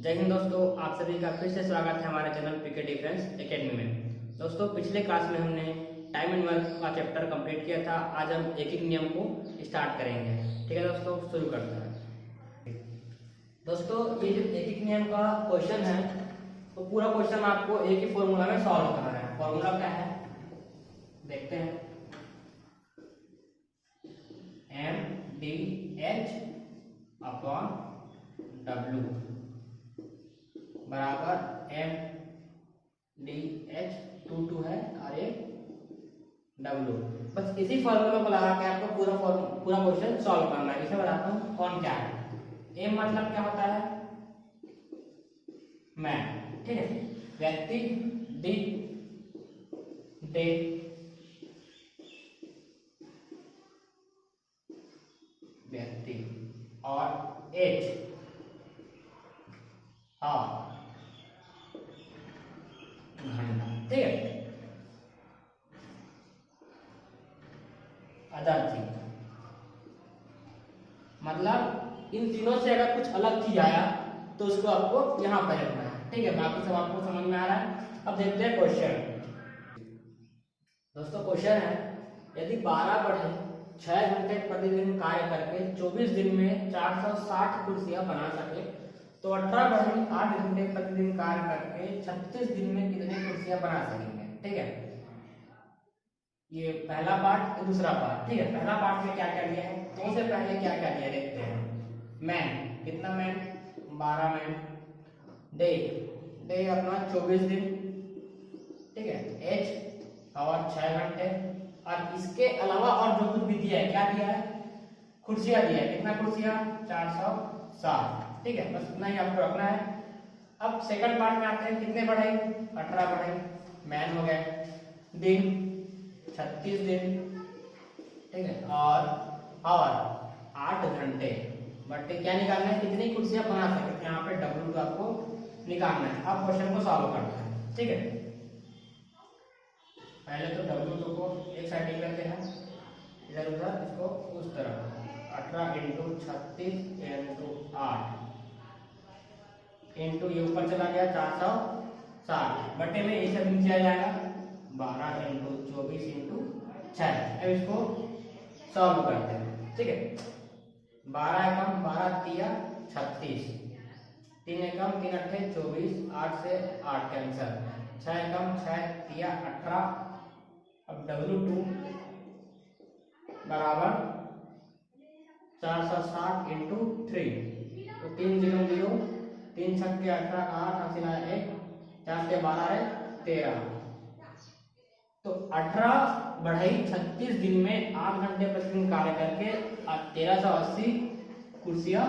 जय हिंद दोस्तों, आप सभी का फिर से स्वागत है हमारे चैनल पीके डिफरेंस एकेडमी में। दोस्तों, पिछले क्लास में हमने टाइम एंड वर्क का चैप्टर कंप्लीट किया था। आज हम एक एक नियम को स्टार्ट करेंगे। ठीक है दोस्तों, शुरू करते हैं। दोस्तों, ये जो एक एक नियम का क्वेश्चन है, तो पूरा क्वेश्चन आपको एक ही फॉर्मूला में सॉल्व करना है। फॉर्मूला क्या है देखते हैं। MDH अपॉन W बराबर MDH 2 है और ये W। बस इसी फॉर्मूला को लगा के आपको पूरा क्वेश्चन सॉल्व करना है। इसे बताता हूँ कौन क्या है। M मतलब क्या होता है? मैन। ठीक है, व्यक्ति। D डे, व्यक्ति। और H घंटा। ठीक है, अदर थिंग मतलब इन तीनों से अगर कुछ अलग चीज आया तो उसको आपको यहाँ पर रखना है। ठीक है, बाकी सब आपको समझ में आ रहा है। अब देखते हैं क्वेश्चन। दोस्तों, क्वेश्चन है, यदि 12 बढ़े 6 घंटे प्रतिदिन कार्य करके 24 दिन में 460 कुर्सियां बना सके, तो 18 बढ़े 8 घंटे प्रतिदिन कार्य करके 36 दिन में कितनी कुर्सियां बना सकेंगे। ठीक है, ये पहला पार्ट, ये दूसरा पार्ट। ठीक है, पहला पार्ट में क्या क्या दिया है, तो से पहले क्या क्या दिया देखते हैं। मैन, कितना मैन? 12 मैन। डे, डे अपना 24 दिन। ठीक है, एच और 6 घंटे। और इसके अलावा और जो कुछ भी दिया है, क्या दिया है? कुर्सियां दिया है। कितना कुर्सियां? 460। ठीक है, बस इतना ही आपको रखना है। अब सेकंड पार्ट में आते हैं। कितने बढ़े? 18 बढ़े। मैन हो गए। दिन 36 दिन। ठीक है, और 8 घंटे। बट क्या निकालना है? कितनी कुर्सियां बना सके, यहाँ पे W को आपको निकालना है। अब क्वेश्चन को सॉल्व करते हैं। ठीक है, पहले तो W को एक साइड लिख लेते हैं, इधर उधर इसको उस तरफ। 18 × 36 × 8 इंटू ये ऊपर चला गया 460 बटे में ये सब नीचे आ जाएगा 12 × 24 × 6। अब इसको सॉल्व करते हैं। ठीक है, 12 एकम 12 तिया 36, 3 एकम 3 अट्ठे 24, 8 से 8 कैंसर, 6 एकम 6 तिया 18। अब W2 बराबर 460 × 3, तो 3 0 0, 3 छक्के 18 का 8, हासिल आया 1, 4 से 12 है 13। तो 18 बढ़ाई 36 दिन में 8 घंटे प्रतिदिन कार्य करके 1380 कुर्सियां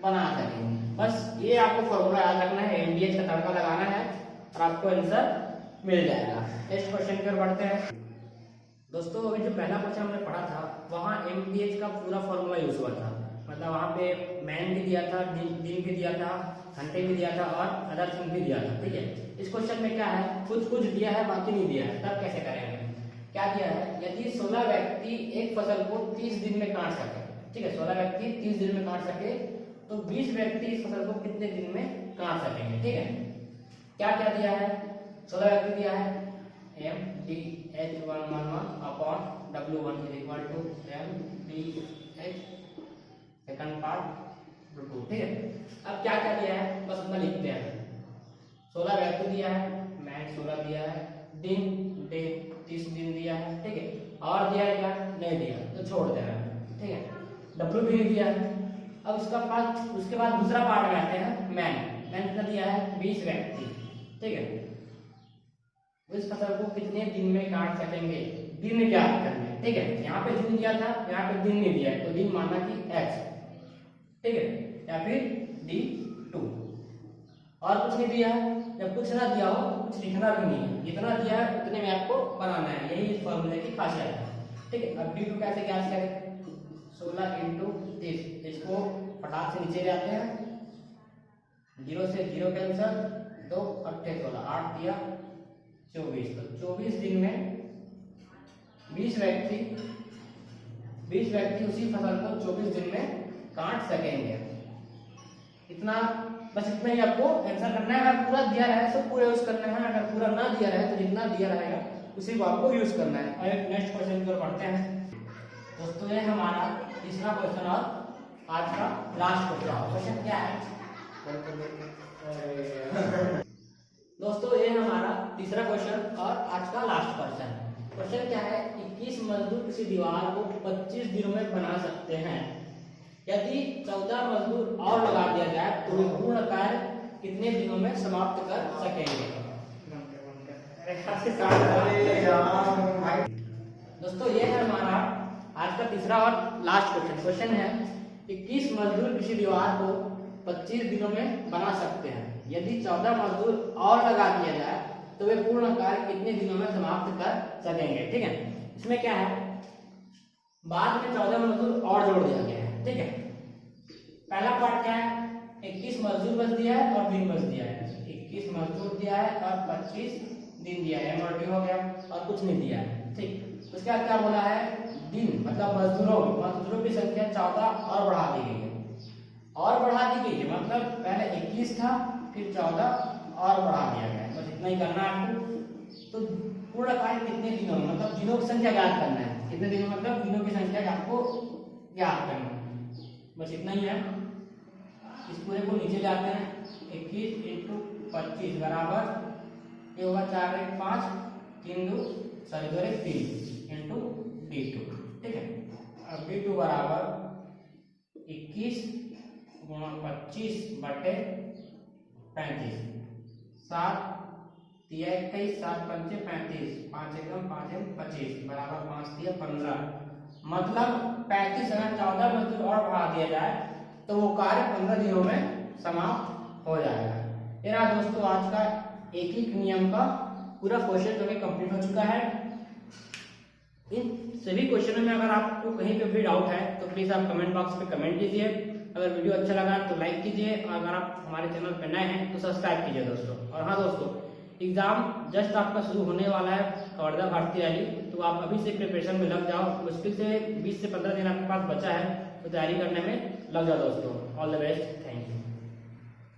बना सकेंगे। बस ये आपको फॉर्मूला याद रखना है, MDH का तड़का लगाना है और आपको आंसर मिल जाएगा। नेक्स्ट क्वेश्चन की ओर बढ़ते हैं। दोस्तों, अभी जो पहला क्वेश्चन हमने पढ़ा था वहाँ MDH का पूरा फॉर्मूला यूज हुआ था। मतलब वहाँ पे मैन भी दिया था, दिन भी दिया था, घंटे भी दिया था और अदर थिंग भी दिया था। ठीक है, इस क्वेश्चन में क्या है, कुछ कुछ दिया है बाकी नहीं दिया है। तब कैसे करेंगे? क्या दिया है, यदि 16 व्यक्ति एक फसल को 30 दिन में काट सके। ठीक है, 16 व्यक्ति 30 दिन में काट सके, तो 20 व्यक्ति इस फसल को कितने दिन में काट सकेंगे। ठीक है, क्या क्या दिया है? 16 व्यक्ति दिया है। MDH1 upon W1 = MDH second part 2। ठीक है, अब क्या क्या दिया है बस उतना लिखते हैं। 16 व्यक्ति दिया है, मैन 16 दिया है, दिन डे 30 दिन दिया है। ठीक है, और दिया है क्या? नहीं दिया, तो छोड़ दे रहा है। ठीक है, W भी दिया है। अब उसके बाद दूसरा पार्ट में आते हैं। मैन कितना दिया है? 20 व्यक्ति। ठीक है, इस फसल को कितने दिन में काट सकेंगे, दिन ज्ञात करने। ठीक है, यहाँ पे दिन दिया था, यहाँ पे दिन नहीं दिया है, तो दिन माना कि X। ठीक है, या फिर D2। और कुछ नहीं दिया है। जब कुछ ना दिया हो तो कुछ लिखना भी नहीं है, जितना दिया है उतने में आपको बनाना है। यही इस फॉर्मूले की खासियत है। ठीक है, अब D2 कैसे ज्ञात करें? 16 × 30, इसको फटाक से नीचे ले आते हैं। 0 से 0 कैंसर, 2 अट्ठे 16, 8 दिया 24। तो 24 दिन में 20 व्यक्ति उसी फसल को 24 दिन में काट सकेंगे। इतना, बस इतना ही आपको आंसर करना है। अगर पूरा दिया रहा है तो पूरा यूज करना है, अगर पूरा ना दिया रहा है तो जितना दिया रहेगा उसी को आपको यूज करना है। और नेक्स्ट क्वेश्चन की ओर बढ़ते हैं दोस्तों। ये हमारा तीसरा क्वेश्चन और आज का लास्ट क्वेश्चन क्या है दोस्तों, ये हमारा तीसरा क्वेश्चन और आज का लास्ट क्वेश्चन। क्वेश्चन क्या है, 21 मजदूर किसी दीवार को 25 दिनों में बना सकते हैं। यदि 14 मजदूर और लगा दिया जाए तो वे पूर्ण कार्य कितने दिनों में समाप्त कर सकेंगे। दोस्तों ये है हमारा आज का तीसरा और लास्ट क्वेश्चन। क्वेश्चन है 21 मजदूर किसी दीवार को 25 दिनों में बना सकते हैं। यदि 14 मजदूर और लगा दिया जाए तो वे पूर्ण कार्य कितने दिनों में समाप्त कर सकेंगे। ठीक है, इसमें क्या है, बाद में 14 मजदूर और जोड़ दिया गया है। ठीक है, पहला पार्ट क्या है, 21 मजदूर बस दिया है और दिन बस दिया है। 21 मजदूर दिया है और 25 दिन दिया है, एमआरटी हो गया और कुछ नहीं दिया है। ठीक, उसके बाद क्या बोला है, दिन मतलब मजदूरों की संख्या 14 और बढ़ा दी गई है। और बढ़ा दी गई है मतलब पहले 21 था फिर 14 और बढ़ा दिया गया है। बस इतना ही करना है आपको। तो पूर्ण कार्य कितने दिनों में, मतलब दिनों की संख्या ज्ञात करना है। कितने दिनों मतलब दिनों की संख्या आपको ज्ञात करना है। बस इतना ही है। इस पूरे को नीचे ले आते हैं। 21 × 25 बराबर ये होगा 4 × 5 3 2 3 इंटू D2। ठीक है, अब D2 बराबर 21 × 25 बटे 35, 7 3 21 7 5 35, 5 एकम 5 एम 25 बराबर 5 3 15। मतलब 35 अगर 14 मजदूर और बढ़ा दिया जाए तो वो कार्य 15 दिनों में समाप्त हो जाएगा। ये रहा दोस्तों आज का एक ही नियम का पूरा क्वेश्चन जो कि कंप्लीट हो चुका है। इन सभी क्वेश्चनों में अगर आपको कहीं पे भी डाउट है तो प्लीज आप कमेंट बॉक्स पे कमेंट कीजिए। अगर वीडियो अच्छा लगा तो लाइक कीजिए और अगर आप हमारे चैनल पर नए हैं तो सब्सक्राइब कीजिए दोस्तों। और हाँ दोस्तों, एग्जाम जस्ट आपका शुरू होने वाला है वर्धा भारती रैली, तो आप अभी से प्रिपरेशन में लग जाओ। मुश्किल से 20 से 15 दिन आपके पास बचा है तो तैयारी करने में लग जाओ दोस्तों। All the best.